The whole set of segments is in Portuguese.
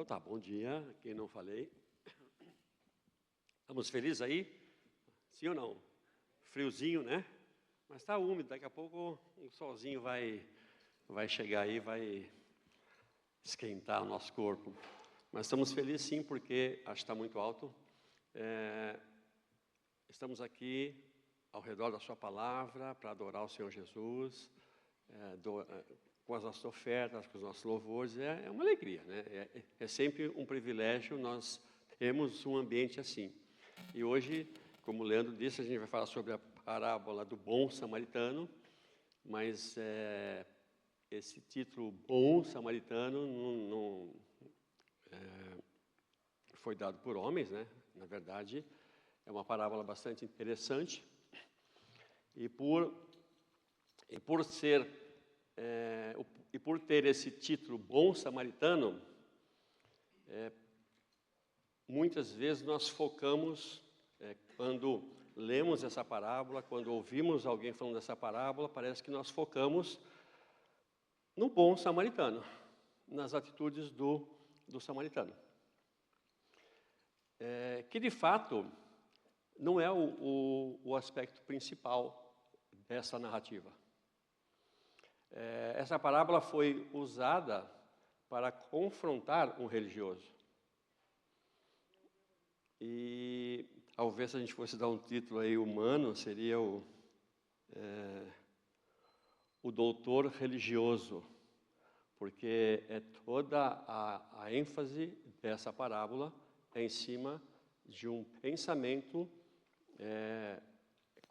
Então tá, bom dia, quem não falei. Estamos felizes aí? Sim ou não? Friozinho, né? Mas está úmido, daqui a pouco o solzinho vai chegar aí, vai esquentar o nosso corpo. Mas estamos felizes sim, porque acho que está muito alto. Estamos aqui ao redor da sua palavra para adorar o Senhor Jesus, com as nossas ofertas, com os nossos louvores. É uma alegria, né? É sempre um privilégio nós termos um ambiente assim. E hoje, como o Leandro disse, a gente vai falar sobre a parábola do bom samaritano, mas esse título bom samaritano não foi dado por homens, né? Na verdade, é uma parábola bastante interessante. E por ter esse título bom samaritano, muitas vezes nós focamos, quando lemos essa parábola, quando ouvimos alguém falando dessa parábola, parece que nós focamos no bom samaritano, nas atitudes do samaritano. Que de fato não é o aspecto principal dessa narrativa. Essa parábola foi usada para confrontar um religioso. E talvez se a gente fosse dar um título aí humano, seria o doutor religioso, porque toda a ênfase dessa parábola é em cima de um pensamento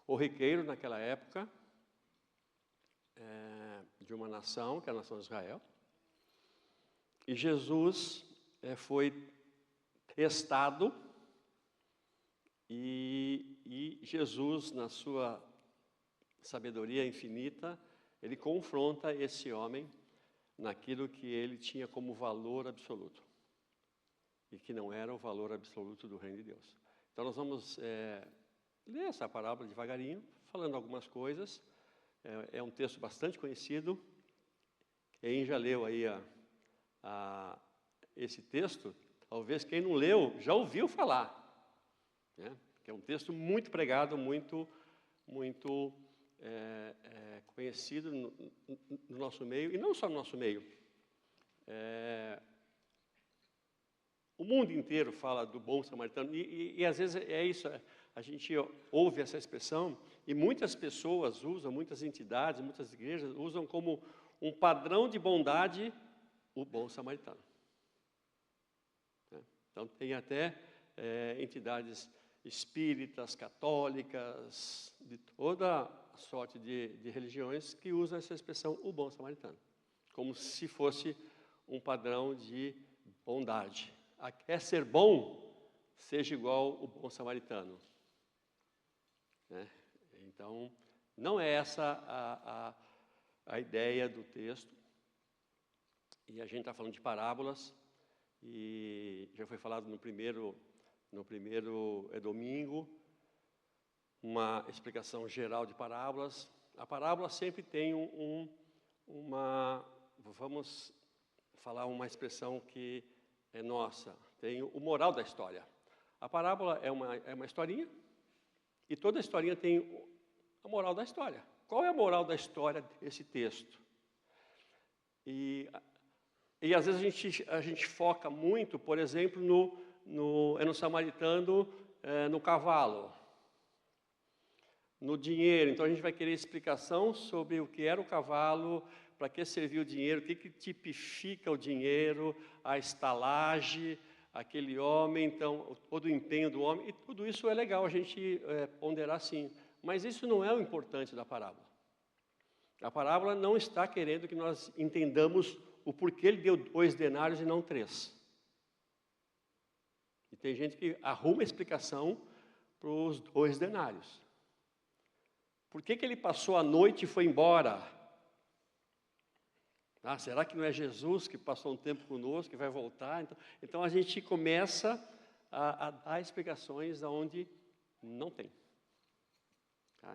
corriqueiro naquela época, de uma nação, que é a nação de Israel. E Jesus foi testado, e Jesus, na sua sabedoria infinita, ele confronta esse homem naquilo que ele tinha como valor absoluto, e que não era o valor absoluto do reino de Deus. Então nós vamos ler essa parábola devagarinho, falando algumas coisas. É um texto bastante conhecido. Quem já leu aí esse texto, talvez quem não leu já ouviu falar, né? Que é um texto muito pregado, muito conhecido no nosso meio, e não só no nosso meio. O mundo inteiro fala do bom samaritano, e às vezes é isso, a gente ouve essa expressão, e muitas pessoas usam, muitas entidades, muitas igrejas usam como um padrão de bondade o bom samaritano. Então tem até entidades espíritas, católicas, de toda sorte de religiões que usam essa expressão, o bom samaritano, como se fosse um padrão de bondade. Quer ser bom, seja igual o bom samaritano, né? Então, não é essa a ideia do texto. E a gente está falando de parábolas, e já foi falado no primeiro domingo, uma explicação geral de parábolas. A parábola sempre tem vamos falar uma expressão que é nossa, tem o moral da história. A parábola é uma historinha, e toda historinha tem a moral da história. Qual é a moral da história desse texto? E às vezes a gente foca muito, por exemplo, no samaritano, no cavalo, no dinheiro. Então a gente vai querer explicação sobre o que era o cavalo, para que serviu o dinheiro, o que tipifica o dinheiro, a estalagem, aquele homem, então todo o empenho do homem, e tudo isso é legal a gente ponderar sim. Mas isso não é o importante da parábola. A parábola não está querendo que nós entendamos o porquê ele deu 2 denários e não 3. E tem gente que arruma explicação para os 2 denários. Por que ele passou a noite e foi embora? Será que não é Jesus que passou um tempo conosco, que vai voltar? Então a gente começa a dar explicações onde não tem.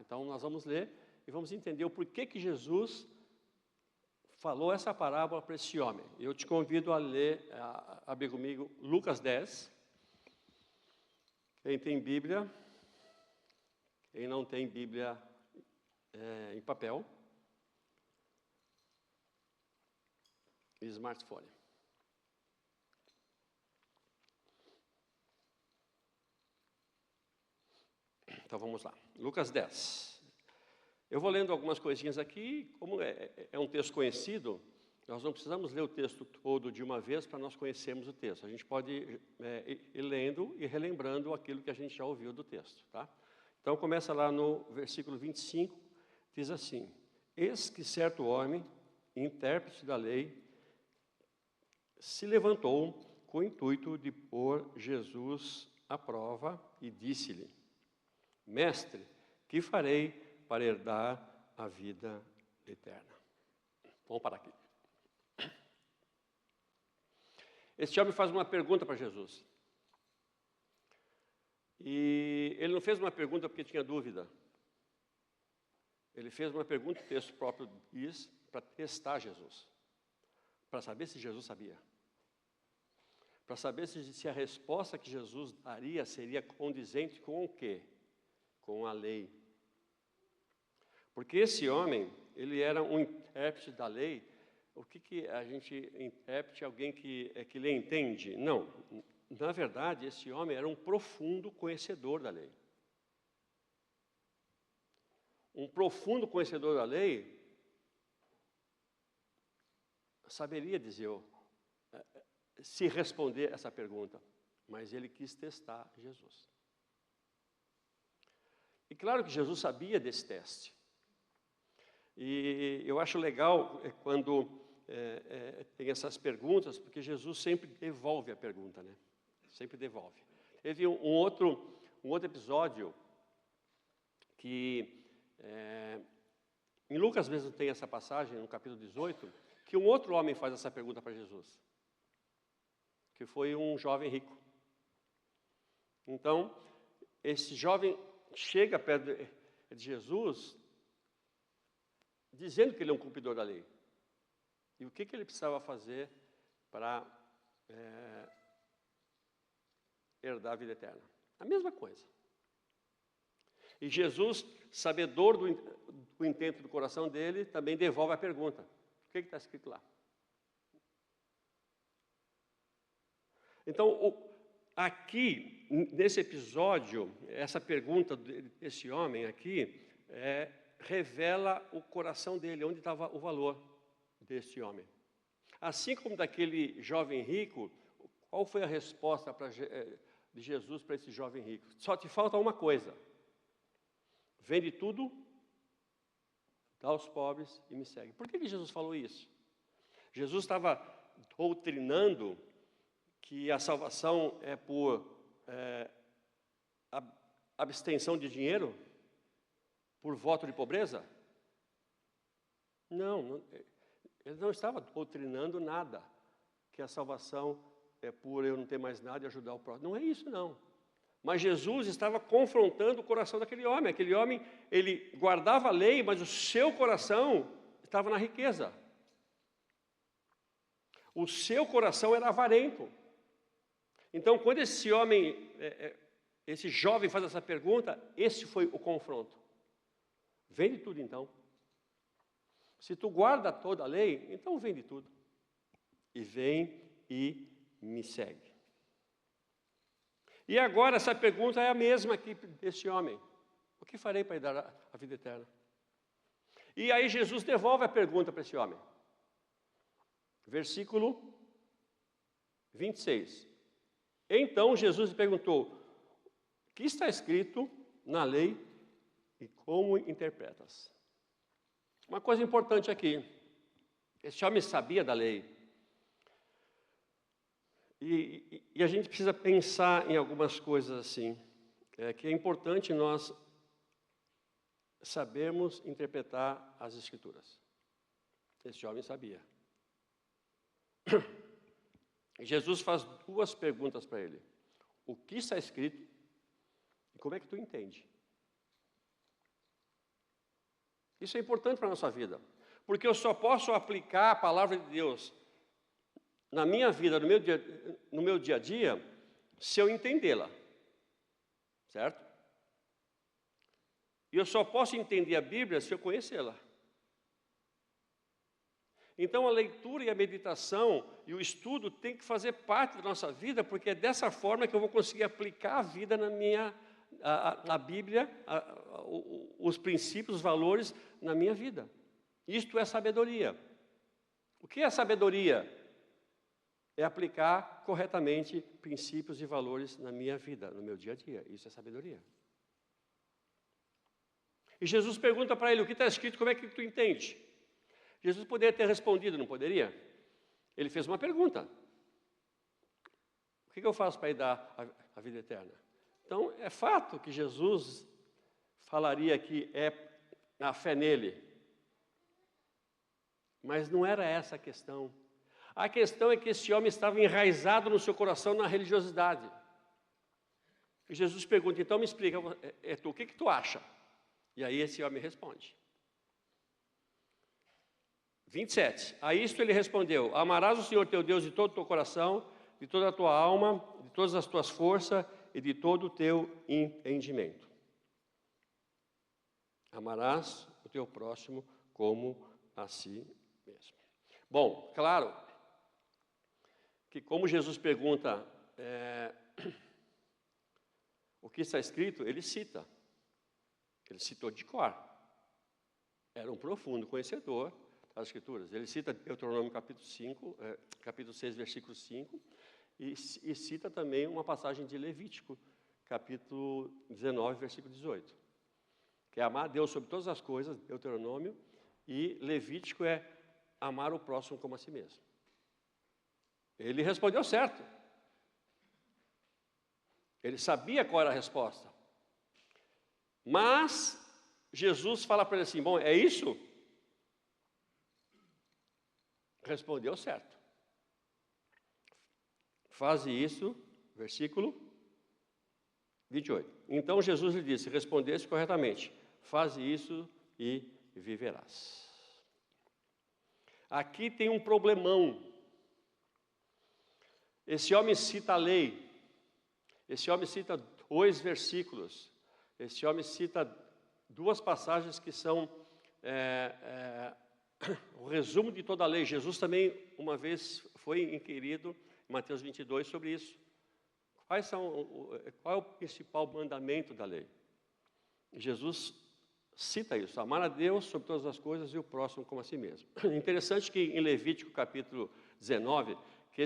Então nós vamos ler e vamos entender o porquê que Jesus falou essa parábola para esse homem. Eu te convido a ler, a abrir comigo, Lucas 10. Quem tem Bíblia, quem não tem Bíblia em papel, e smartphone. Então vamos lá, Lucas 10. Eu vou lendo algumas coisinhas aqui, como é um texto conhecido, nós não precisamos ler o texto todo de uma vez para nós conhecermos o texto. A gente pode ir lendo e relembrando aquilo que a gente já ouviu do texto, tá? Então começa lá no versículo 25, diz assim: Eis que certo homem, intérprete da lei, se levantou com o intuito de pôr Jesus à prova e disse-lhe: Mestre, que farei para herdar a vida eterna? Vamos parar aqui. Este homem faz uma pergunta para Jesus. E ele não fez uma pergunta porque tinha dúvida. Ele fez uma pergunta, o texto próprio diz, para testar Jesus. Para saber se Jesus sabia. Para saber se a resposta que Jesus daria seria condizente com o quê? Com a lei. Porque esse homem, ele era um intérprete da lei. O que a gente intérprete? Alguém que lhe entende? Não. Na verdade, esse homem era um profundo conhecedor da lei. Um profundo conhecedor da lei saberia dizer, se responder essa pergunta, mas ele quis testar Jesus. E claro que Jesus sabia desse teste. E eu acho legal quando tem essas perguntas, porque Jesus sempre devolve a pergunta, né? Sempre devolve. Teve um outro episódio que em Lucas mesmo tem essa passagem, no capítulo 18, que um outro homem faz essa pergunta para Jesus, que foi um jovem rico. Então, esse jovem chega perto de Jesus, dizendo que ele é um cumpridor da lei. E o que ele precisava fazer para herdar a vida eterna? A mesma coisa. E Jesus, sabedor do intento do coração dele, também devolve a pergunta. O que está escrito lá? Então, aqui, nesse episódio, essa pergunta desse homem aqui, revela o coração dele, onde estava o valor desse homem. Assim como daquele jovem rico, qual foi a resposta de Jesus para esse jovem rico? Só te falta uma coisa: vende tudo, dá aos pobres e me segue. Por que Jesus falou isso? Jesus estava doutrinando que a salvação é por abstenção de dinheiro? Por voto de pobreza? Não, ele não estava doutrinando nada, que a salvação é por eu não ter mais nada e ajudar o próximo. Não é isso, não. Mas Jesus estava confrontando o coração daquele homem. Aquele homem, ele guardava a lei, mas o seu coração estava na riqueza. O seu coração era avarento. Então, quando esse homem, esse jovem faz essa pergunta, esse foi o confronto. Vende tudo então. Se tu guarda toda a lei, então vende tudo. E vem e me segue. E agora essa pergunta é a mesma aqui desse homem. O que farei para dar a vida eterna? E aí Jesus devolve a pergunta para esse homem. Versículo 26. Então Jesus lhe perguntou: o que está escrito na lei e como interpretas? Uma coisa importante aqui. Esse homem sabia da lei. E a gente precisa pensar em algumas coisas assim, que é importante nós sabermos interpretar as Escrituras. Esse jovem sabia. Jesus faz duas perguntas para ele. O que está escrito e como é que tu entende? Isso é importante para a nossa vida, Porque eu só posso aplicar a palavra de Deus na minha vida, no meu dia a dia, se eu entendê-la. Certo? E eu só posso entender a Bíblia se eu conhecê-la. Então a leitura e a meditação e o estudo tem que fazer parte da nossa vida, porque é dessa forma que eu vou conseguir aplicar a vida na minha, a Bíblia, os princípios, os valores na minha vida. Isto é sabedoria. O que é sabedoria? É aplicar corretamente princípios e valores na minha vida, no meu dia a dia. Isso é sabedoria. E Jesus pergunta para ele, o que está escrito, como é que tu entende? Jesus poderia ter respondido, não poderia? Ele fez uma pergunta. O que eu faço para ir dar a vida eterna? Então, é fato que Jesus falaria que é a fé nele. Mas não era essa a questão. A questão é que esse homem estava enraizado no seu coração na religiosidade. E Jesus pergunta, então me explica, o que tu acha? E aí esse homem responde. 27. A isto ele respondeu, amarás o Senhor teu Deus de todo o teu coração, de toda a tua alma, de todas as tuas forças e de todo o teu entendimento. Amarás o teu próximo como a si mesmo. Bom, claro que como Jesus pergunta o que está escrito, ele cita. Ele citou de cor. Era um profundo conhecedor das Escrituras. Ele cita Deuteronômio capítulo 6, versículo 5, e cita também uma passagem de Levítico, capítulo 19, versículo 18. Que é amar a Deus sobre todas as coisas, Deuteronômio, e Levítico é amar o próximo como a si mesmo. Ele respondeu certo. Ele sabia qual era a resposta. Mas Jesus fala para ele assim, bom, é isso? Respondeu certo. Faze isso, versículo 28. Então Jesus lhe disse, respondeste corretamente, faze isso e viverás. Aqui tem um problemão. Esse homem cita a lei, esse homem cita 2 versículos, esse homem cita 2 passagens que são o resumo de toda a lei. Jesus também, uma vez, foi inquirido, em Mateus 22, sobre isso. Qual é o principal mandamento da lei? Jesus cita isso, amar a Deus sobre todas as coisas e o próximo como a si mesmo. Interessante que em Levítico capítulo 19, que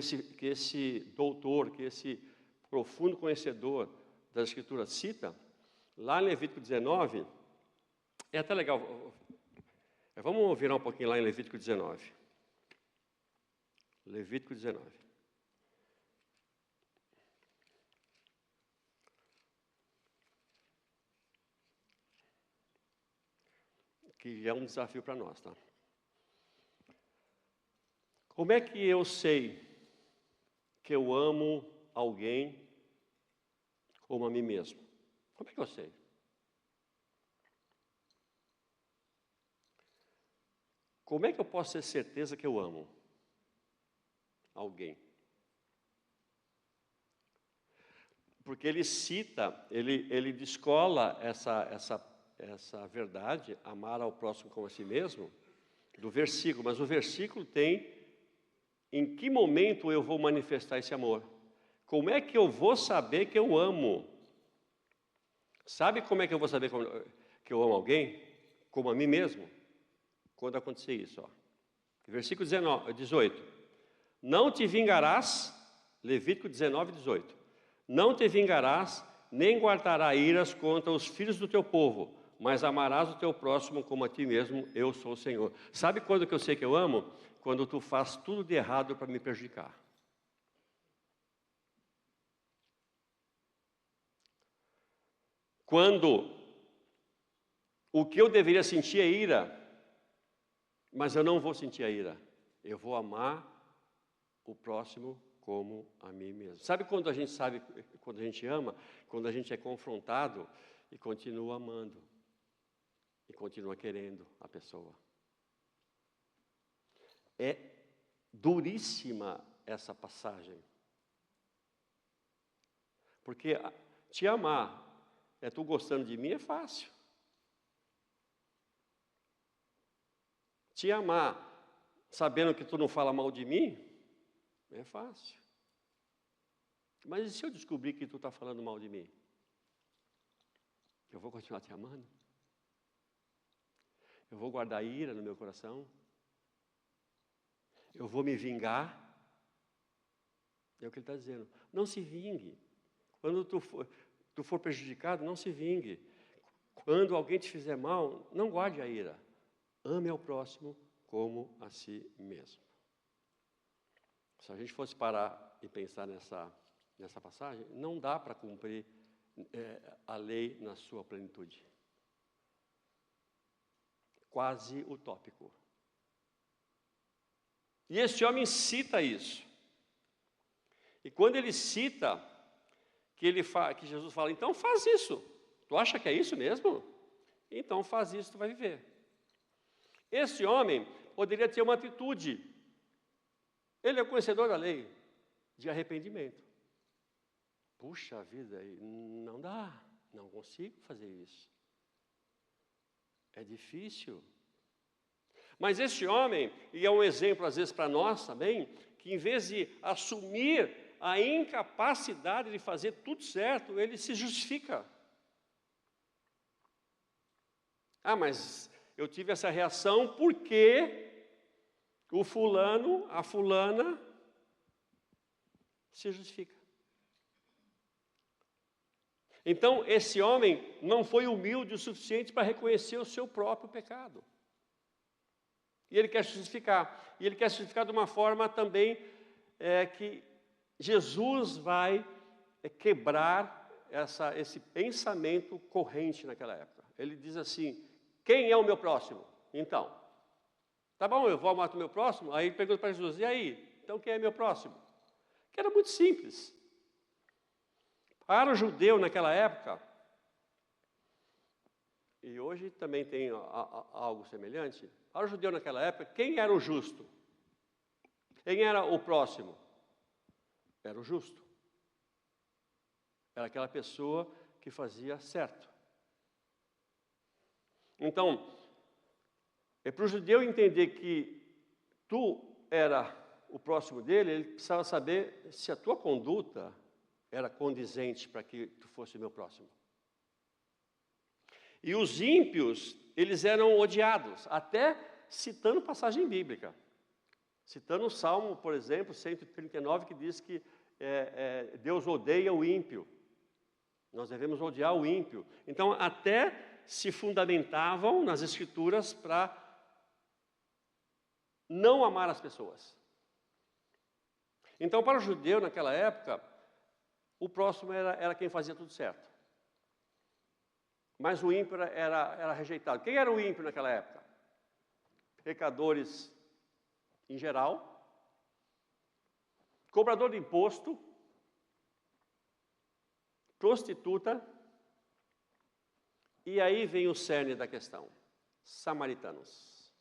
esse doutor, que esse profundo conhecedor das Escrituras cita, lá em Levítico 19, é até legal, vamos virar um pouquinho lá em Levítico 19. Levítico 19. Que é um desafio para nós, tá? Como é que eu sei que eu amo alguém como a mim mesmo? Como é que eu sei? Como é que eu posso ter certeza que eu amo alguém? Porque ele cita, ele descola essa verdade, amar ao próximo como a si mesmo, do versículo. Mas o versículo tem em que momento eu vou manifestar esse amor. Como é que eu vou saber que eu amo? Sabe como é que eu vou saber que eu amo alguém? Como a mim mesmo? Quando acontecer isso, ó. Versículo 18. Não te vingarás, Levítico 19, 18. Não te vingarás, nem guardarás iras contra os filhos do teu povo, mas amarás o teu próximo como a ti mesmo, eu sou o Senhor. Sabe quando que eu sei que eu amo? Quando tu faz tudo de errado para me prejudicar. Quando o que eu deveria sentir é ira, mas eu não vou sentir a ira. Eu vou amar o próximo como a mim mesmo. Sabe, quando a gente ama? Quando a gente é confrontado e continua amando. E continua querendo a pessoa. É duríssima essa passagem. Porque te amar, tu gostando de mim, é fácil. Te amar, sabendo que tu não fala mal de mim, é fácil. Mas e se eu descobrir que tu está falando mal de mim? Eu vou continuar te amando? Eu vou guardar ira no meu coração? Eu vou me vingar? É o que ele está dizendo. Não se vingue. Quando tu for prejudicado, não se vingue. Quando alguém te fizer mal, não guarde a ira. Ame ao próximo como a si mesmo. Se a gente fosse parar e pensar nessa passagem, não dá para cumprir a lei na sua plenitude. Quase utópico. E esse homem cita isso. E quando ele cita, que Jesus fala, então faz isso. Tu acha que é isso mesmo? Então faz isso, tu vai viver. Esse homem poderia ter uma atitude. Ele é o conhecedor da lei, de arrependimento. Puxa vida, não dá, não consigo fazer isso. É difícil. Mas esse homem, e é um exemplo às vezes para nós também, que em vez de assumir a incapacidade de fazer tudo certo, ele se justifica. Ah, mas eu tive essa reação porque o fulano, a fulana, se justifica. Então, esse homem não foi humilde o suficiente para reconhecer o seu próprio pecado. E ele quer se justificar. E ele quer se justificar de uma forma também que Jesus vai quebrar esse pensamento corrente naquela época. Ele diz assim, quem é o meu próximo? Então, tá bom, eu vou amar o meu próximo? Aí ele pergunta para Jesus, e aí? Então quem é meu próximo? Que era muito simples. Para o judeu naquela época, e hoje também tem algo semelhante, para o judeu naquela época, quem era o justo? Quem era o próximo? Era o justo. Era aquela pessoa que fazia certo. Então, para o judeu entender que tu era o próximo dele, ele precisava saber se a tua conduta era condizente para que tu fosse meu próximo. E os ímpios, eles eram odiados, até citando passagem bíblica. Citando o Salmo, por exemplo, 139, que diz que Deus odeia o ímpio. Nós devemos odiar o ímpio. Então, até se fundamentavam nas Escrituras para não amar as pessoas. Então, para o judeu, naquela época, o próximo era quem fazia tudo certo. Mas o ímpio era rejeitado. Quem era o ímpio naquela época? Pecadores em geral, cobrador de imposto, prostituta, e aí vem o cerne da questão, samaritanos.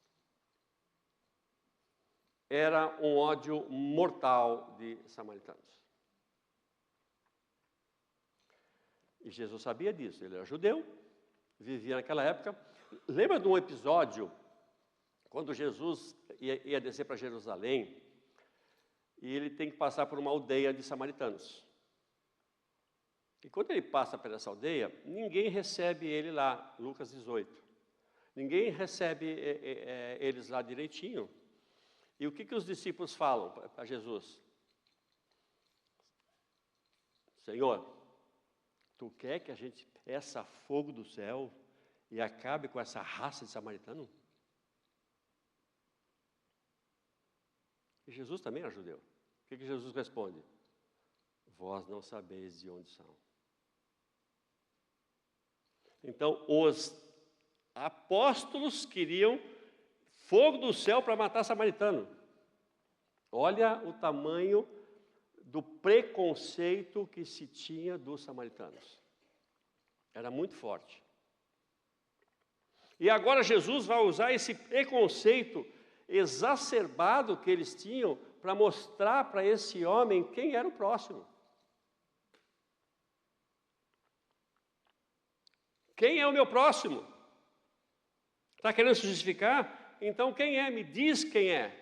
Era um ódio mortal de samaritanos. E Jesus sabia disso, ele era judeu, vivia naquela época. Lembra de um episódio, quando Jesus ia descer para Jerusalém, e ele tem que passar por uma aldeia de samaritanos. E quando ele passa por essa aldeia, ninguém recebe ele lá, Lucas 18. Ninguém recebe eles lá direitinho. E o que os discípulos falam para Jesus? Senhor, tu quer que a gente peça fogo do céu e acabe com essa raça de samaritano? E Jesus também era judeu. O que Jesus responde? Vós não sabeis de onde são. Então, os apóstolos queriam fogo do céu para matar samaritano. Olha o tamanho do preconceito que se tinha dos samaritanos. Era muito forte. E agora Jesus vai usar esse preconceito exacerbado que eles tinham para mostrar para esse homem quem era o próximo. Quem é o meu próximo? Está querendo se justificar? Então quem é? Me diz quem é.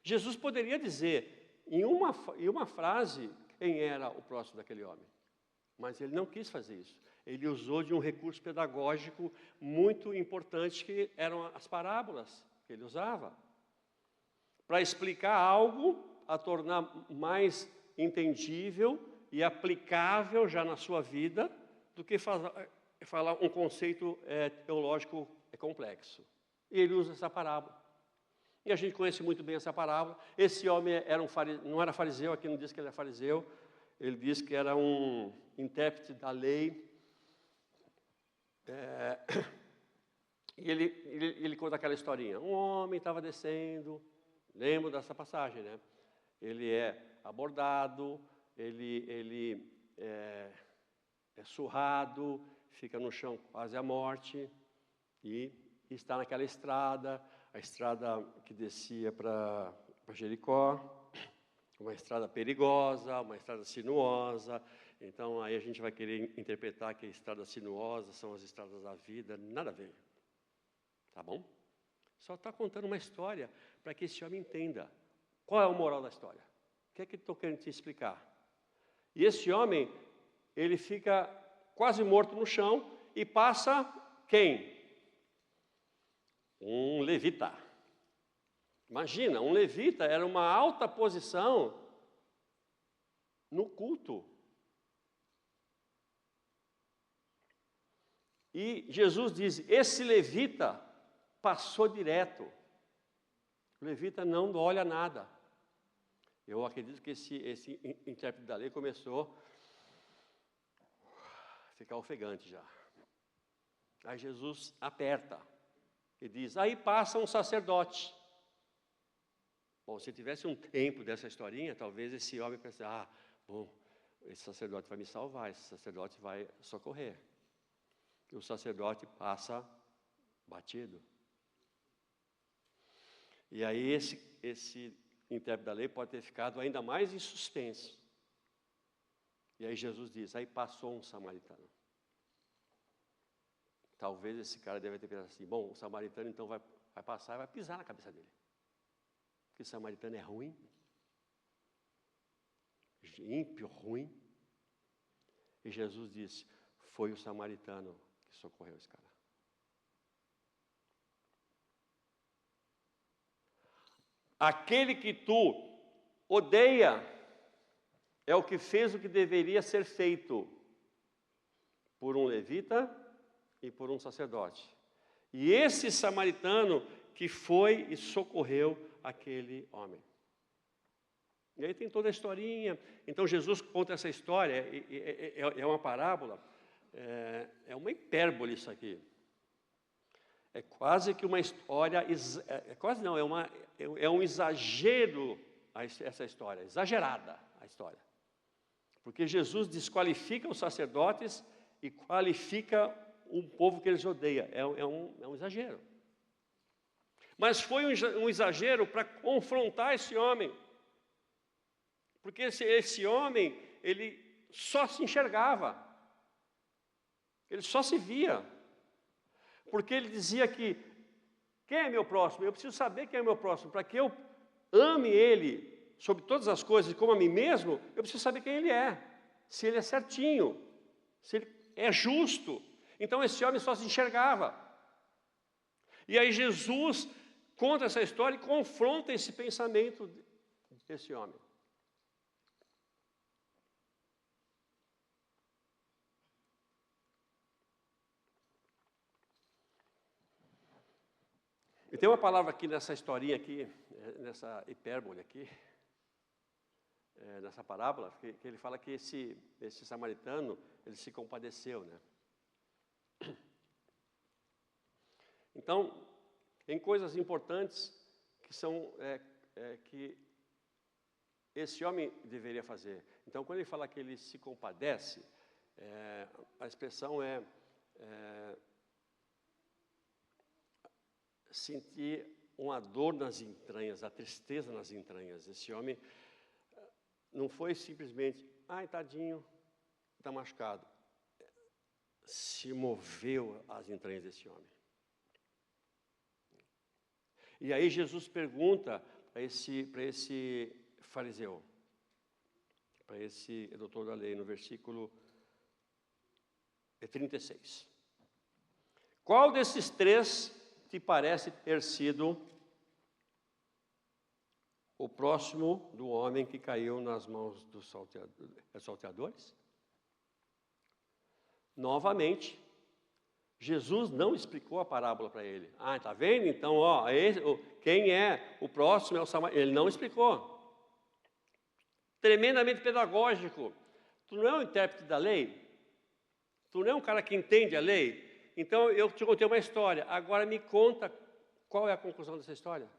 Jesus poderia dizer em uma frase quem era o próximo daquele homem. Mas ele não quis fazer isso. Ele usou de um recurso pedagógico muito importante, que eram as parábolas que ele usava, para explicar algo, a tornar mais entendível e aplicável já na sua vida, do que falar um conceito teológico complexo. E ele usa essa parábola. E a gente conhece muito bem essa parábola. Esse homem não era fariseu, aqui não diz que ele era fariseu, ele diz que era um intérprete da lei. E ele conta aquela historinha. Um homem estava descendo, lembro dessa passagem, né? Ele é abordado, ele é surrado, fica no chão quase à morte, e está naquela estrada, a estrada que descia para Jericó, uma estrada perigosa, uma estrada sinuosa. Então aí a gente vai querer interpretar que a estrada sinuosa são as estradas da vida, nada a ver. Tá bom? Só está contando uma história para que esse homem entenda qual é o moral da história. O que é que estou querendo te explicar? E esse homem, ele fica quase morto no chão e passa quem? Um levita. Imagina, um levita era uma alta posição no culto. E Jesus diz, esse levita passou direto. O levita não olha nada. Eu acredito que esse intérprete da lei começou a ficar ofegante já. Aí Jesus aperta e diz, aí passa um sacerdote. Bom, se tivesse um tempo dessa historinha, talvez esse homem pensasse, bom, esse sacerdote vai me salvar, esse sacerdote vai socorrer. E o sacerdote passa batido. E aí esse intérprete da lei pode ter ficado ainda mais em suspense. E aí Jesus diz, aí passou um samaritano. Talvez esse cara deve ter pensado assim, bom, o samaritano então vai passar e vai pisar na cabeça dele. Porque o samaritano é ruim, ímpio, ruim. E Jesus disse, foi o samaritano que socorreu esse cara. Aquele que tu odeia é o que fez o que deveria ser feito por um levita e por um sacerdote. E esse samaritano que foi e socorreu aquele homem. E aí tem toda a historinha. Então Jesus conta essa história, é uma parábola, é uma hipérbole isso aqui. É quase que uma história, quase não, é um exagero essa história, exagerada a história. Porque Jesus desqualifica os sacerdotes e qualifica um povo que eles odeiam. É um exagero. Mas foi um exagero para confrontar esse homem. Porque esse homem, ele só se enxergava. Ele só se via. Porque ele dizia que, quem é meu próximo? Eu preciso saber quem é meu próximo. Para que eu ame ele sobre todas as coisas, como a mim mesmo, eu preciso saber quem ele é. Se ele é certinho, se ele é justo. Então esse homem só se enxergava. E aí Jesus conta essa história e confronta esse pensamento desse homem. E tem uma palavra aqui nessa historinha aqui, nessa hipérbole aqui, nessa parábola, que ele fala que esse samaritano, ele se compadeceu, né? Então, tem coisas importantes que são que esse homem deveria fazer. Então, quando ele fala que ele se compadece, a expressão é sentir uma dor nas entranhas, a tristeza nas entranhas. Esse homem não foi simplesmente, ai, tadinho, está machucado. Se moveu as entranhas desse homem. E aí Jesus pergunta para esse fariseu, para esse doutor da lei, no versículo 36. Qual desses três te parece ter sido o próximo do homem que caiu nas mãos dos salteadores? Novamente, Jesus não explicou a parábola para ele. Ah, está vendo? Então, quem é o próximo é o samaritano. Ele não explicou. Tremendamente pedagógico. Tu não é um intérprete da lei? Tu não é um cara que entende a lei? Então, eu te contei uma história. Agora me conta qual é a conclusão dessa história.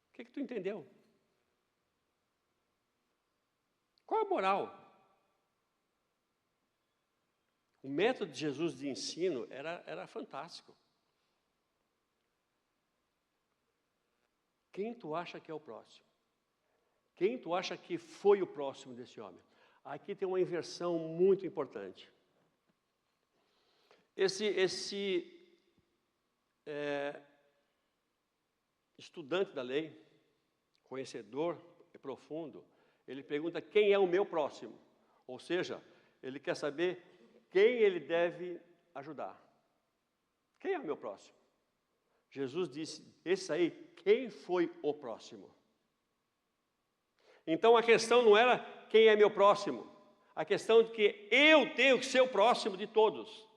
O que tu entendeu? Qual a moral? O método de Jesus de ensino era fantástico. Quem tu acha que é o próximo? Quem tu acha que foi o próximo desse homem? Aqui tem uma inversão muito importante. Esse estudante da lei, conhecedor profundo, ele pergunta quem é o meu próximo. Ou seja, ele quer saber quem ele deve ajudar. Quem é o meu próximo? Jesus disse, esse aí, quem foi o próximo? Então a questão não era quem é meu próximo. A questão de que eu tenho que ser o próximo de todos.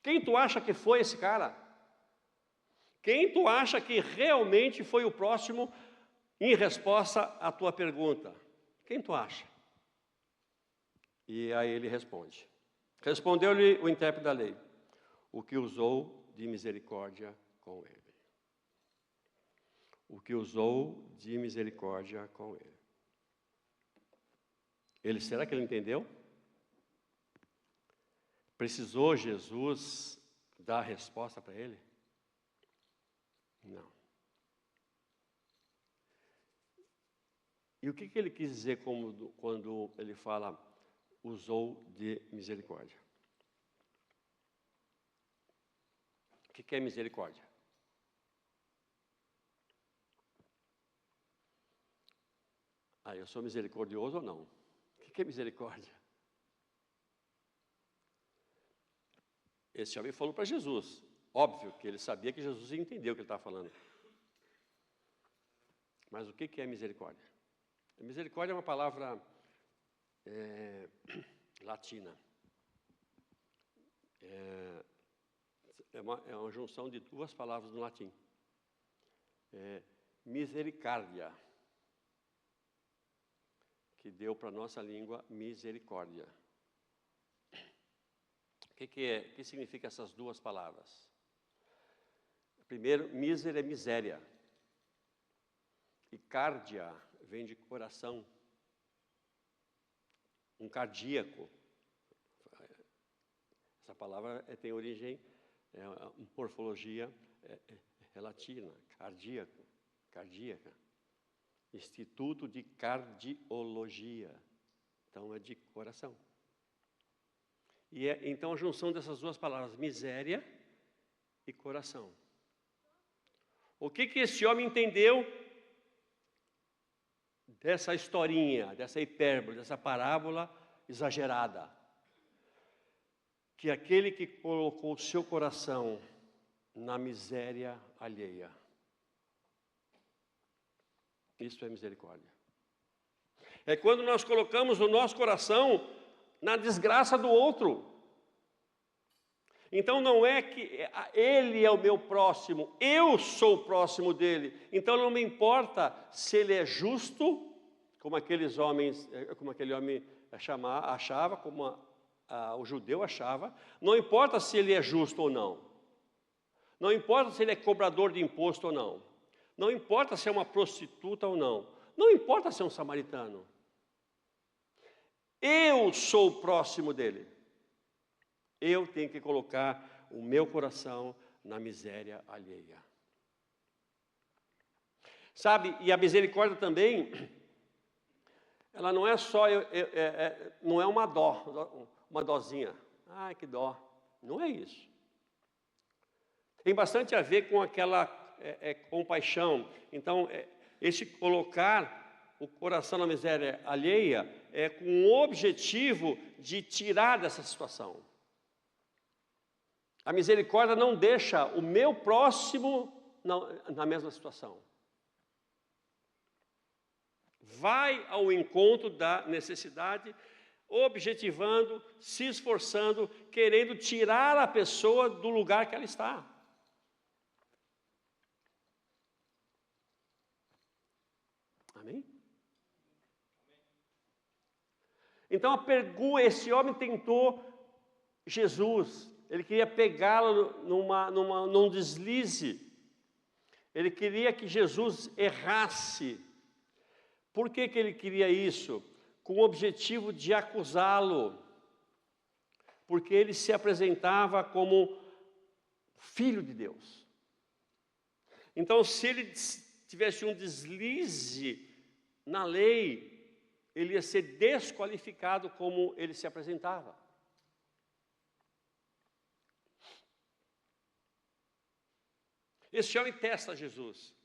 Quem tu acha que foi esse cara? Quem tu acha que realmente foi o próximo em resposta à tua pergunta? Quem tu acha? E aí ele responde. Respondeu-lhe o intérprete da lei, o que usou de misericórdia com ele. O que usou de misericórdia com ele. Será que ele entendeu? Precisou Jesus dar a resposta para ele? Não. E o que ele quis dizer quando ele fala usou de misericórdia? O que é misericórdia? Eu sou misericordioso ou não? O que é misericórdia? Esse homem falou para Jesus. Óbvio que ele sabia que Jesus entendeu o que ele estava falando. Mas o que é misericórdia? Misericórdia é uma palavra latina. É uma junção de duas palavras no latim. Misericardia, que deu para a nossa língua misericórdia. O que significa essas duas palavras? Primeiro, miser é miséria. E cardia vem de coração. Um cardíaco. Essa palavra tem origem, morfologia latina, cardíaco, cardíaca. Instituto de Cardiologia. Então, é de coração. E então a junção dessas duas palavras, miséria e coração. O que esse homem entendeu dessa historinha, dessa hipérbole, dessa parábola exagerada? Que aquele que colocou o seu coração na miséria alheia, isso é misericórdia. É quando nós colocamos o nosso coração na desgraça do outro. Então não é que ele é o meu próximo, eu sou o próximo dele. Então não me importa se ele é justo, como aquele homem achava, como o judeu achava. Não importa se ele é justo ou não. Não importa se ele é cobrador de imposto ou não. Não importa se é uma prostituta ou não. Não importa se é um samaritano. Eu sou o próximo dele. Eu tenho que colocar o meu coração na miséria alheia. Sabe, e a misericórdia também, ela não é só, não é uma dozinha. Ai, que dó. Não é isso. Tem bastante a ver com aquela compaixão. Então, esse colocar o coração na miséria alheia é com o objetivo de tirar dessa situação. A misericórdia não deixa o meu próximo na mesma situação. Vai ao encontro da necessidade, objetivando, se esforçando, querendo tirar a pessoa do lugar que ela está. Amém? Então esse homem tentou Jesus, ele queria pegá-lo num deslize, ele queria que Jesus errasse. Por que ele queria isso? Com o objetivo de acusá-lo, porque ele se apresentava como filho de Deus. Então, se ele tivesse um deslize na lei, ele ia ser desqualificado como ele se apresentava. Esse homem testa Jesus.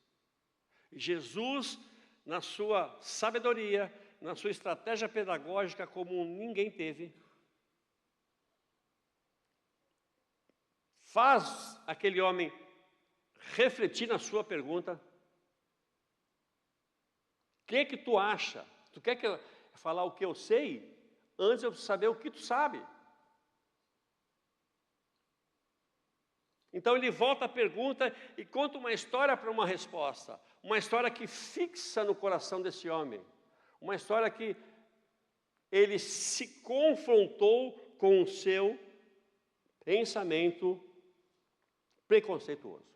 Jesus, na sua sabedoria, na sua estratégia pedagógica, como ninguém teve, faz aquele homem refletir na sua pergunta. O que tu acha? Tu quer que eu falar o que eu sei? Antes eu preciso saber o que tu sabe. Então ele volta à pergunta e conta uma história para uma resposta. Uma história que fixa no coração desse homem. Uma história que ele se confrontou com o seu pensamento preconceituoso.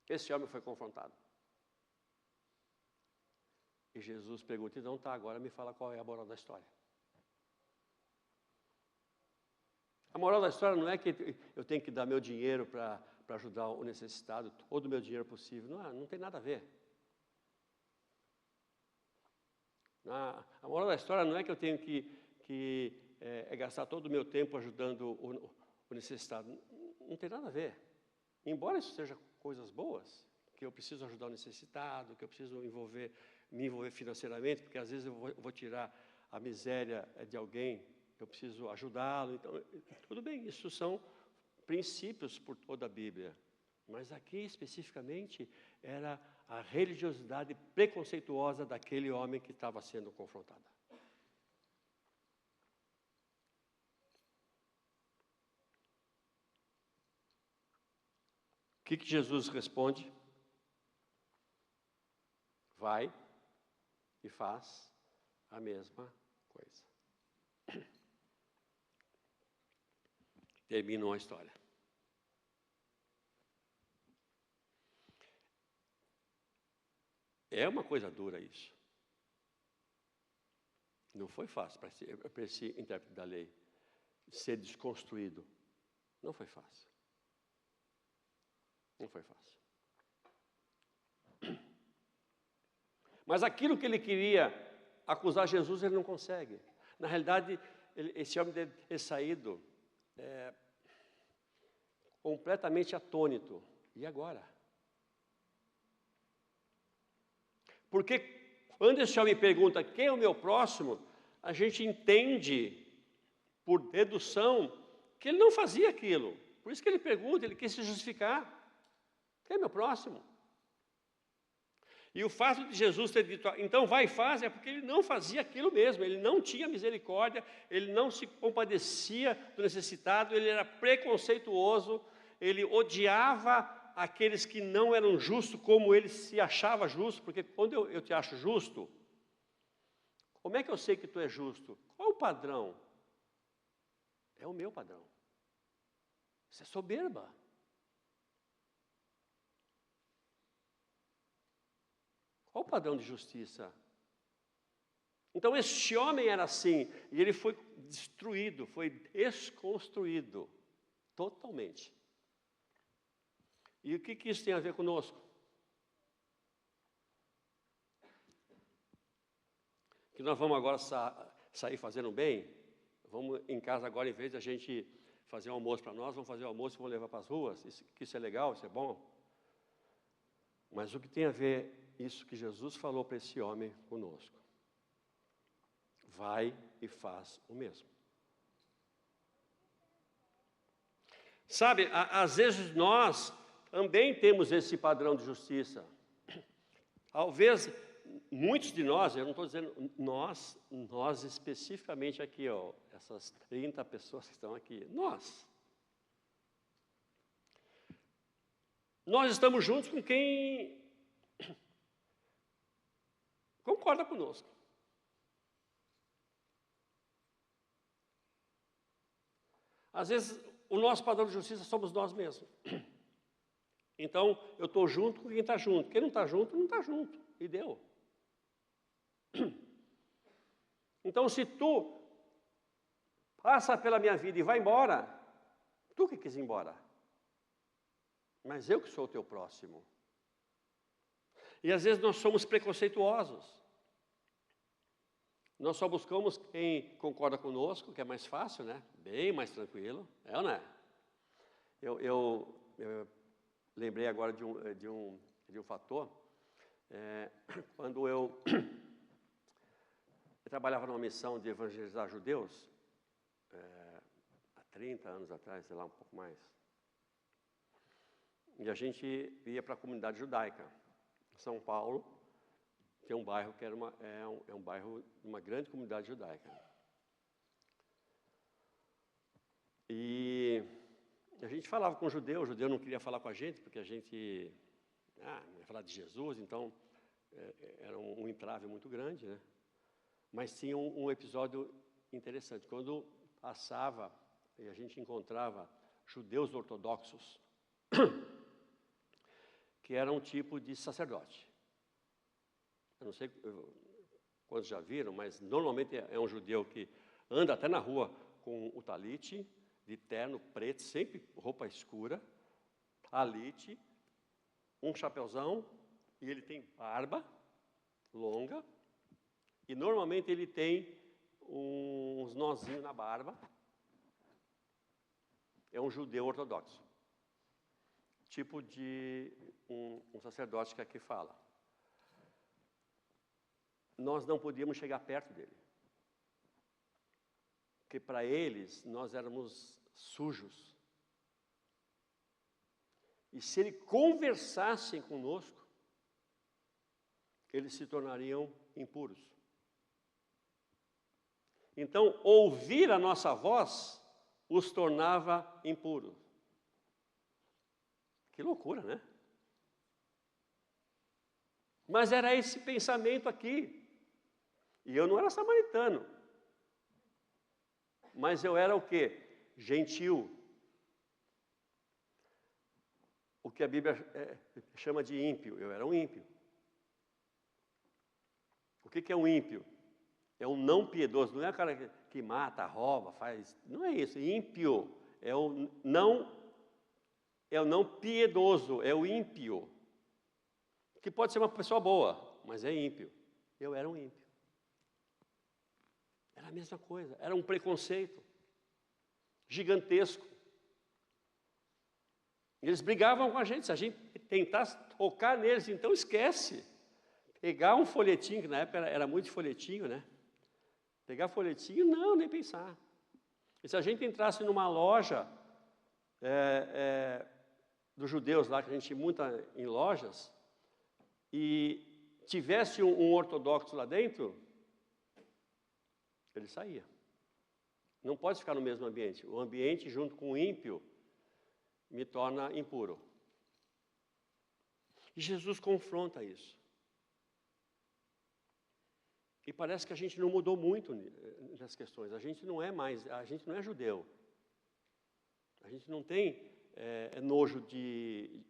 Esse homem foi confrontado. E Jesus pergunta, então tá, agora me fala qual é a moral da história. A moral da história não é que eu tenho que dar meu dinheiro para ajudar o necessitado, todo o meu dinheiro possível. Não tem nada a ver. A moral da história não é que eu tenho que gastar todo o meu tempo ajudando o necessitado. Não tem nada a ver. Embora isso seja coisas boas, que eu preciso ajudar o necessitado, que eu preciso me envolver financeiramente, porque às vezes eu vou tirar a miséria de alguém, eu preciso ajudá-lo. Então, tudo bem, isso são princípios por toda a Bíblia. Mas aqui, especificamente, era a religiosidade preconceituosa daquele homem que estava sendo confrontado. O que Jesus responde? Vai e faz a mesma coisa. Termina a história. É uma coisa dura isso. Não foi fácil para esse intérprete da lei ser desconstruído. Não foi fácil. Não foi fácil. Mas aquilo que ele queria acusar Jesus, ele não consegue. Na realidade, esse homem deve ter saído completamente atônito. E agora? Porque quando esse homem pergunta quem é o meu próximo, a gente entende, por dedução, que ele não fazia aquilo. Por isso que ele pergunta, ele quer se justificar. Quem é meu próximo? E o fato de Jesus ter dito, então vai e faz, é porque ele não fazia aquilo mesmo, ele não tinha misericórdia, ele não se compadecia do necessitado, ele era preconceituoso, ele odiava aqueles que não eram justos como ele se achava justo, porque quando eu te acho justo, como é que eu sei que tu é justo? Qual o padrão? É o meu padrão. Isso é soberba. Qual o padrão de justiça? Então, este homem era assim, e ele foi destruído, foi desconstruído, totalmente. E o que isso tem a ver conosco? que nós vamos agora sair fazendo bem, vamos em casa agora, em vez de a gente fazer um almoço para nós, vamos fazer o almoço e vamos levar para as ruas, isso é legal, isso é bom. Mas o que tem a ver isso que Jesus falou para esse homem conosco? Vai e faz o mesmo. Sabe, às vezes nós também temos esse padrão de justiça. Talvez muitos de nós, eu não estou dizendo nós especificamente aqui, ó, essas 30 pessoas que estão aqui, nós estamos juntos com quem concorda conosco. Às vezes, o nosso padrão de justiça somos nós mesmos. Então, eu estou junto com quem está junto. Quem não está junto, não está junto. E deu. Então, se tu passa pela minha vida e vai embora, tu que quis ir embora. Mas eu que sou o teu próximo. E às vezes nós somos preconceituosos. Nós só buscamos quem concorda conosco, que é mais fácil, né? Bem mais tranquilo, é ou não é? Eu lembrei agora de um fator. Quando eu trabalhava numa missão de evangelizar judeus, há 30 anos atrás, sei lá, um pouco mais. E a gente ia para a comunidade judaica. São Paulo tem um bairro que é um bairro de uma grande comunidade judaica. E a gente falava com o judeu não queria falar com a gente, porque a gente ia falar de Jesus, então era um entrave muito grande, né? Mas tinha um episódio interessante. Quando passava e a gente encontrava judeus ortodoxos, que era um tipo de sacerdote. Eu não sei quantos já viram, mas normalmente é um judeu que anda até na rua com o talite, de terno preto, sempre roupa escura, talite, um chapéuzão, e ele tem barba longa, e normalmente ele tem uns nozinhos na barba. É um judeu ortodoxo. Tipo de um sacerdote que aqui fala. Nós não podíamos chegar perto dele. Porque para eles, nós éramos sujos. E se ele conversassem conosco, eles se tornariam impuros. Então, ouvir a nossa voz os tornava impuros. Que loucura, né? Mas era esse pensamento aqui. E eu não era samaritano. Mas eu era o quê? Gentil. O que a Bíblia chama de ímpio. Eu era um ímpio. O que é um ímpio? É um não piedoso. Não é o cara que mata, rouba, faz... Não é isso. Ímpio é o não piedoso, é o ímpio. Que pode ser uma pessoa boa, mas é ímpio. Eu era um ímpio. Era a mesma coisa, era um preconceito gigantesco. Eles brigavam com a gente, se a gente tentasse tocar neles, então esquece. Pegar um folhetinho, que na época era muito de folhetinho, né? Pegar folhetinho, não, nem pensar. E se a gente entrasse numa loja dos judeus lá, que a gente monta em lojas, e tivesse um ortodoxo lá dentro, ele saía. Não pode ficar no mesmo ambiente. O ambiente junto com o ímpio me torna impuro. E Jesus confronta isso. E parece que a gente não mudou muito nessas questões. A gente não é judeu. A gente não tem nojo de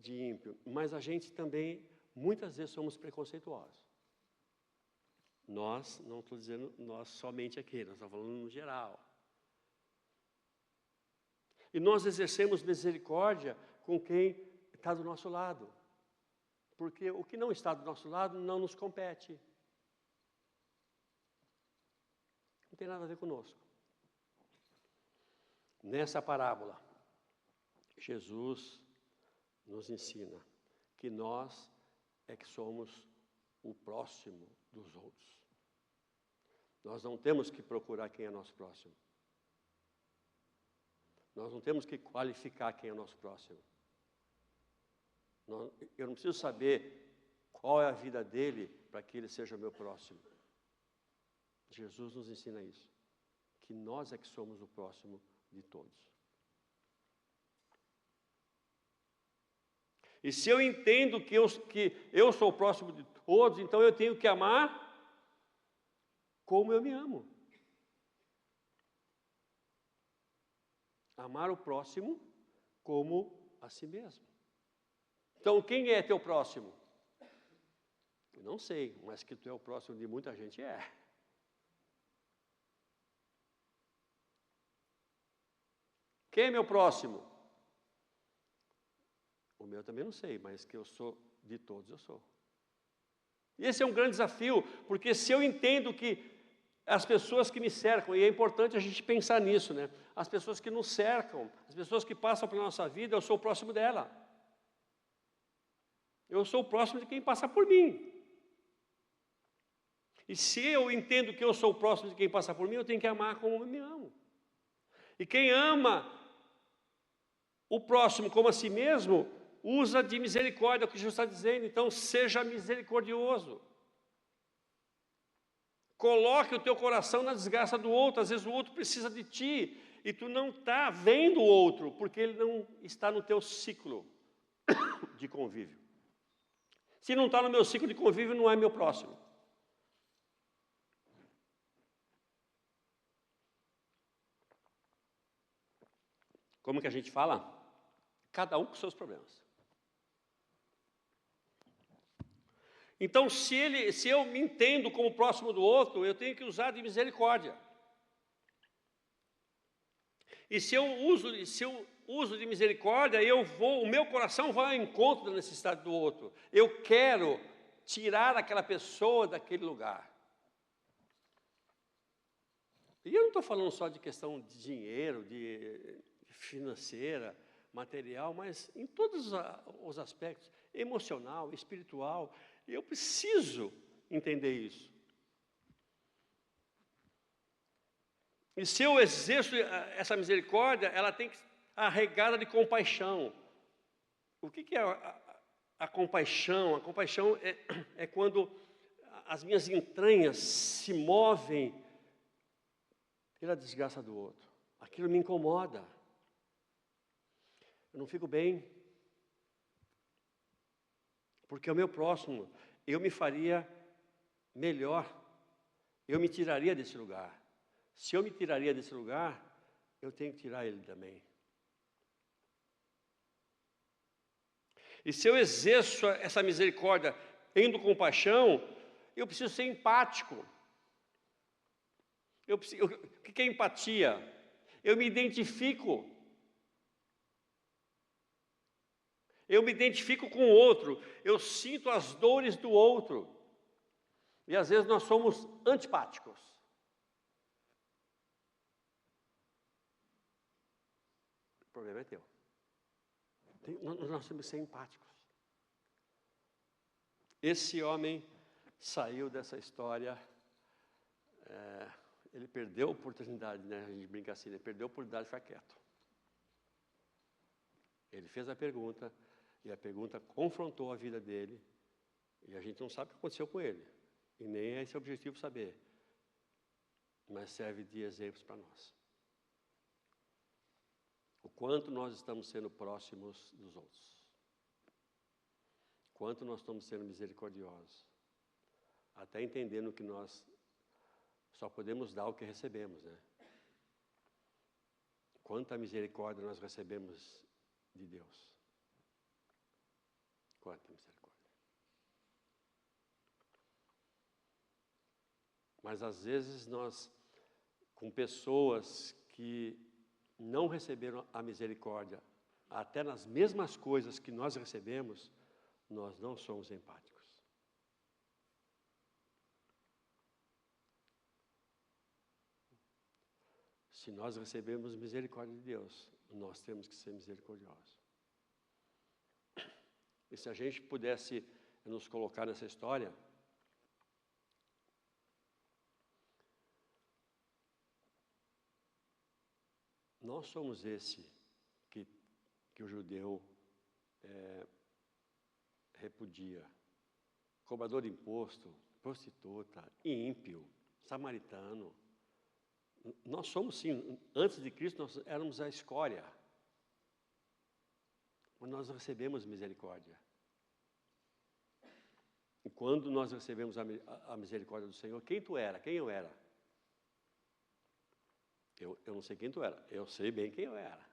ímpio, mas a gente também, muitas vezes, somos preconceituosos. Nós, não estou dizendo nós somente aqui, nós estamos falando no geral. E nós exercemos misericórdia com quem está do nosso lado. Porque o que não está do nosso lado não nos compete. Não tem nada a ver conosco. Nessa parábola, Jesus nos ensina que nós é que somos o próximo dos outros. Nós não temos que procurar quem é nosso próximo. Nós não temos que qualificar quem é nosso próximo. Eu não preciso saber qual é a vida dele para que ele seja meu próximo. Jesus nos ensina isso, que nós é que somos o próximo de todos. E se eu entendo que eu sou o próximo de todos, então eu tenho que amar como eu me amo. Amar o próximo como a si mesmo. Então, quem é teu próximo? Eu não sei, mas que tu é o próximo de muita gente é. Quem é meu próximo? O meu também não sei, mas que eu sou de todos, eu sou. E esse é um grande desafio, porque se eu entendo que as pessoas que me cercam, e é importante a gente pensar nisso, né? As pessoas que nos cercam, as pessoas que passam pela nossa vida, eu sou o próximo dela. Eu sou o próximo de quem passa por mim. E se eu entendo que eu sou o próximo de quem passa por mim, eu tenho que amar como eu me amo. E quem ama o próximo como a si mesmo, usa de misericórdia, é o que Jesus está dizendo. Então, seja misericordioso. Coloque o teu coração na desgraça do outro. Às vezes o outro precisa de ti, e tu não está vendo o outro, porque ele não está no teu ciclo de convívio. Se não está no meu ciclo de convívio, não é meu próximo. Como que a gente fala? Cada um com seus problemas. Então, se eu me entendo como próximo do outro, eu tenho que usar de misericórdia. E se eu uso de misericórdia, o meu coração vai ao encontro da necessidade do outro. Eu quero tirar aquela pessoa daquele lugar. E eu não estou falando só de questão de dinheiro, de financeira, material, mas em todos os aspectos, emocional, espiritual. Eu preciso entender isso. E se eu exerço essa misericórdia, ela tem que estar regada de compaixão. O que é a compaixão? A compaixão é quando as minhas entranhas se movem pela desgraça do outro. Aquilo me incomoda. Eu não fico bem. Porque o meu próximo, eu me faria melhor. Eu me tiraria desse lugar. Se eu me tiraria desse lugar, eu tenho que tirar ele também. E se eu exerço essa misericórdia tendo compaixão, eu preciso ser empático. O que é empatia? Eu me identifico. Eu me identifico com o outro. Eu sinto as dores do outro. E às vezes nós somos antipáticos. O problema é teu. Nós temos que ser empáticos. Esse homem saiu dessa história, ele perdeu a oportunidade, né? A gente brinca assim, ele perdeu a oportunidade de ficar quieto. Ele fez a pergunta, e a pergunta confrontou a vida dele, e a gente não sabe o que aconteceu com ele, e nem é esse o objetivo saber, mas serve de exemplos para nós. O quanto nós estamos sendo próximos dos outros. Quanto nós estamos sendo misericordiosos. Até entendendo que nós só podemos dar o que recebemos, né? Quanta misericórdia nós recebemos de Deus. Quanta misericórdia. Mas às vezes nós, com pessoas que não receberam a misericórdia, até nas mesmas coisas que nós recebemos, nós não somos empáticos. Se nós recebemos misericórdia de Deus, nós temos que ser misericordiosos. E se a gente pudesse nos colocar nessa história, nós somos esse que o judeu repudia. Cobrador de imposto, prostituta, ímpio, samaritano. Nós somos, sim, antes de Cristo, nós éramos a escória. Mas nós recebemos misericórdia. E quando nós recebemos a misericórdia do Senhor, quem tu era? Quem eu era? Eu não sei quem tu era, eu sei bem quem eu era.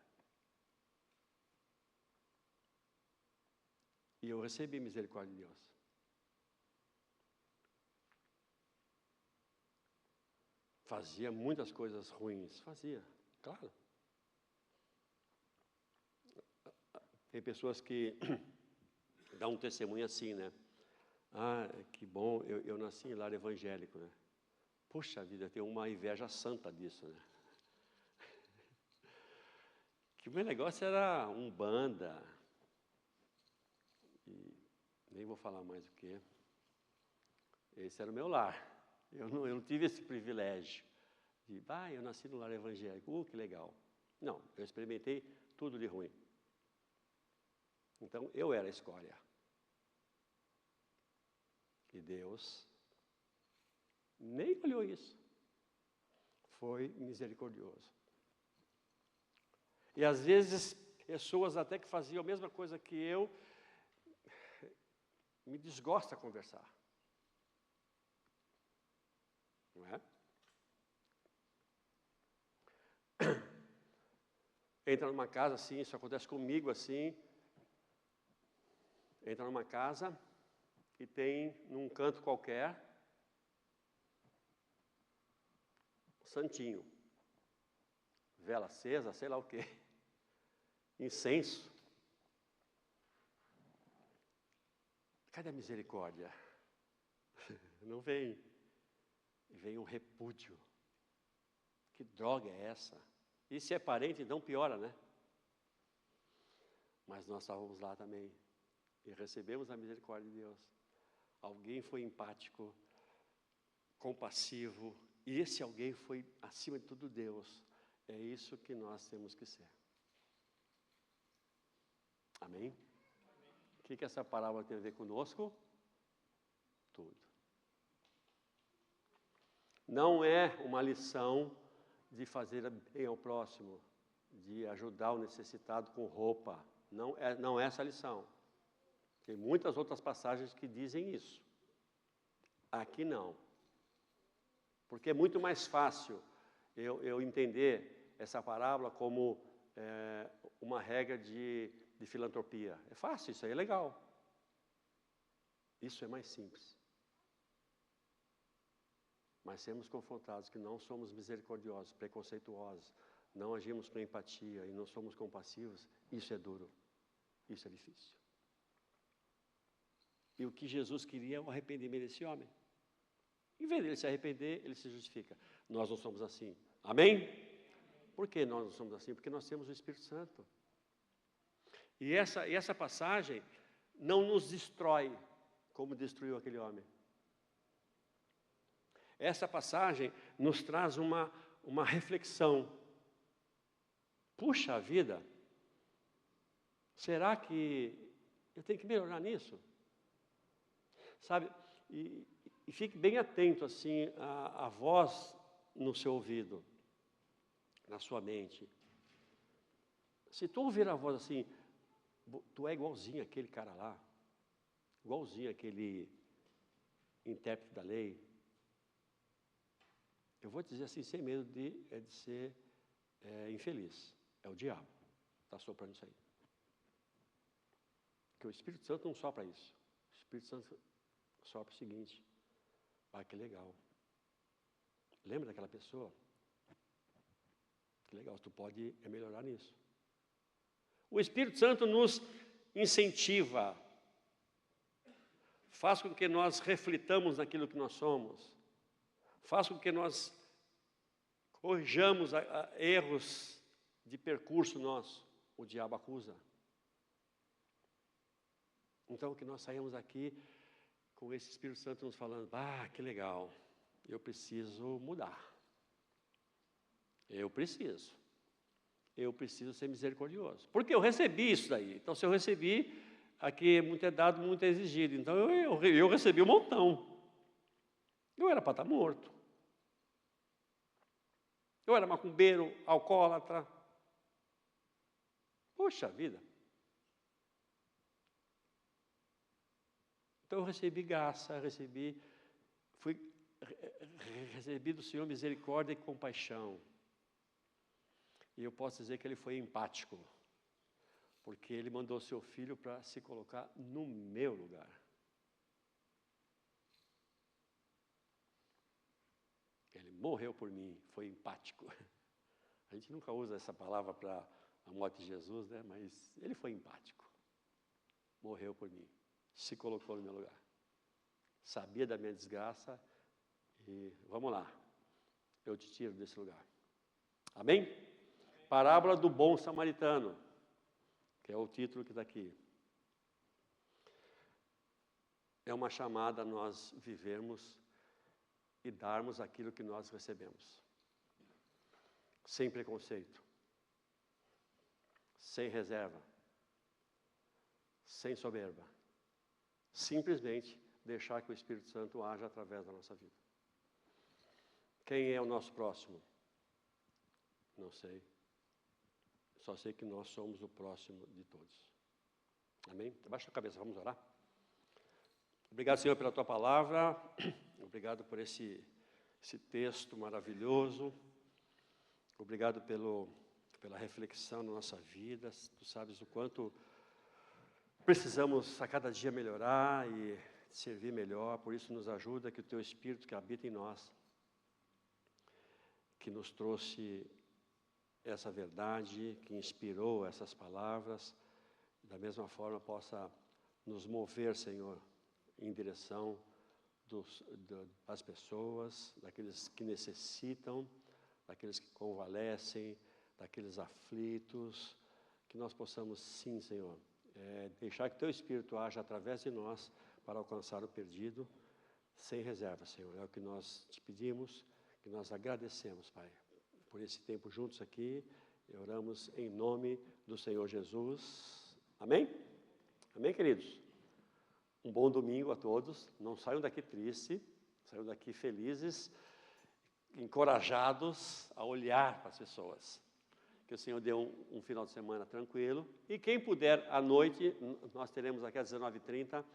E eu recebi misericórdia de Deus. Fazia muitas coisas ruins, fazia, claro. Tem pessoas que dão um testemunho assim, né? Ah, que bom, eu nasci em lar evangélico, né? Puxa vida, eu tenho uma inveja santa disso, né? Que o meu negócio era Umbanda, e nem vou falar mais o que. Esse era o meu lar. Eu não tive esse privilégio de, eu nasci no lar evangélico, que legal. Não, eu experimentei tudo de ruim. Então, eu era a escória. E Deus nem olhou isso. Foi misericordioso. E às vezes, pessoas até que faziam a mesma coisa que eu, me desgosta conversar. Não é? Entra numa casa assim, isso acontece comigo assim. Entra numa casa e tem, num canto qualquer, santinho, vela acesa, sei lá o quê, incenso. Cadê a misericórdia? Não vem. Vem um repúdio. Que droga é essa? E se é parente, então piora, né? Mas nós estávamos lá também. E recebemos a misericórdia de Deus. Alguém foi empático, compassivo, e esse alguém foi, acima de tudo, Deus. É isso que nós temos que ser. Amém? O que essa palavra tem a ver conosco? Tudo. Não é uma lição de fazer bem ao próximo, de ajudar o necessitado com roupa. Não é essa a lição. Tem muitas outras passagens que dizem isso. Aqui não. Porque é muito mais fácil eu entender essa parábola como uma regra de filantropia. É fácil, isso aí é legal. Isso é mais simples. Mas sermos confrontados que não somos misericordiosos, preconceituosos, não agimos com empatia e não somos compassivos, isso é duro, isso é difícil. E o que Jesus queria é o arrependimento desse homem. Em vez dele se arrepender, ele se justifica. Nós não somos assim. Amém? Por que nós não somos assim? Porque nós temos o Espírito Santo. E essa passagem não nos destrói como destruiu aquele homem. Essa passagem nos traz uma reflexão. Puxa vida, será que eu tenho que melhorar nisso? Sabe, e fique bem atento assim à voz no seu ouvido, na sua mente. Se tu ouvir a voz assim, tu é igualzinho aquele cara lá, igualzinho aquele intérprete da lei, eu vou te dizer assim, sem medo de ser infeliz. É o diabo que está soprando isso aí. Porque o Espírito Santo não sopra isso. O Espírito Santo sopra o seguinte: que legal. Lembra daquela pessoa? Que legal, tu pode melhorar nisso. O Espírito Santo nos incentiva, faz com que nós reflitamos naquilo que nós somos, faz com que nós corrijamos erros de percurso nosso, o diabo acusa. Então, que nós saímos aqui com esse Espírito Santo nos falando, que legal, eu preciso mudar. Eu preciso ser misericordioso. Porque eu recebi isso daí. Então, se eu recebi, aqui muito é dado, muito é exigido. Então, eu recebi um montão. Eu era para estar morto. Eu era macumbeiro, alcoólatra. Poxa vida. Então, eu recebi graça, recebi do Senhor misericórdia e compaixão. E eu posso dizer que ele foi empático, porque ele mandou seu filho para se colocar no meu lugar. Ele morreu por mim, foi empático. A gente nunca usa essa palavra para a morte de Jesus, né? Mas ele foi empático. Morreu por mim, se colocou no meu lugar. Sabia da minha desgraça e vamos lá, eu te tiro desse lugar. Amém? Parábola do bom samaritano, que é o título que está aqui. É uma chamada a nós vivermos e darmos aquilo que nós recebemos. Sem preconceito, sem reserva, sem soberba. Simplesmente deixar que o Espírito Santo haja através da nossa vida. Quem é o nosso próximo? Não sei. Só sei que nós somos o próximo de todos. Amém? Abaixa a cabeça, vamos orar. Obrigado, Senhor, pela Tua palavra. Obrigado por esse texto maravilhoso. Obrigado pela reflexão na nossa vida. Tu sabes o quanto precisamos a cada dia melhorar e servir melhor. Por isso nos ajuda que o Teu Espírito que habita em nós, que nos trouxe essa verdade, que inspirou essas palavras, da mesma forma possa nos mover, Senhor, em direção das pessoas, daqueles que necessitam, daqueles que convalescem, daqueles aflitos, que nós possamos, sim, Senhor, deixar que o Teu Espírito haja através de nós para alcançar o perdido, sem reserva, Senhor. É o que nós te pedimos, que nós agradecemos, Pai, por esse tempo juntos aqui, e oramos em nome do Senhor Jesus. Amém? Amém, queridos? Um bom domingo a todos. Não saiam daqui tristes, saiam daqui felizes, encorajados a olhar para as pessoas. Que o Senhor dê um final de semana tranquilo. E quem puder, à noite, nós teremos aqui às 19h30,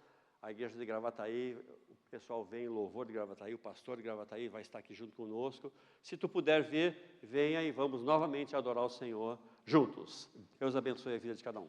a igreja de Gravataí, o pessoal vem, louvor de Gravataí, o pastor de Gravataí vai estar aqui junto conosco. Se tu puder ver, venha e vamos novamente adorar o Senhor juntos. Deus abençoe a vida de cada um.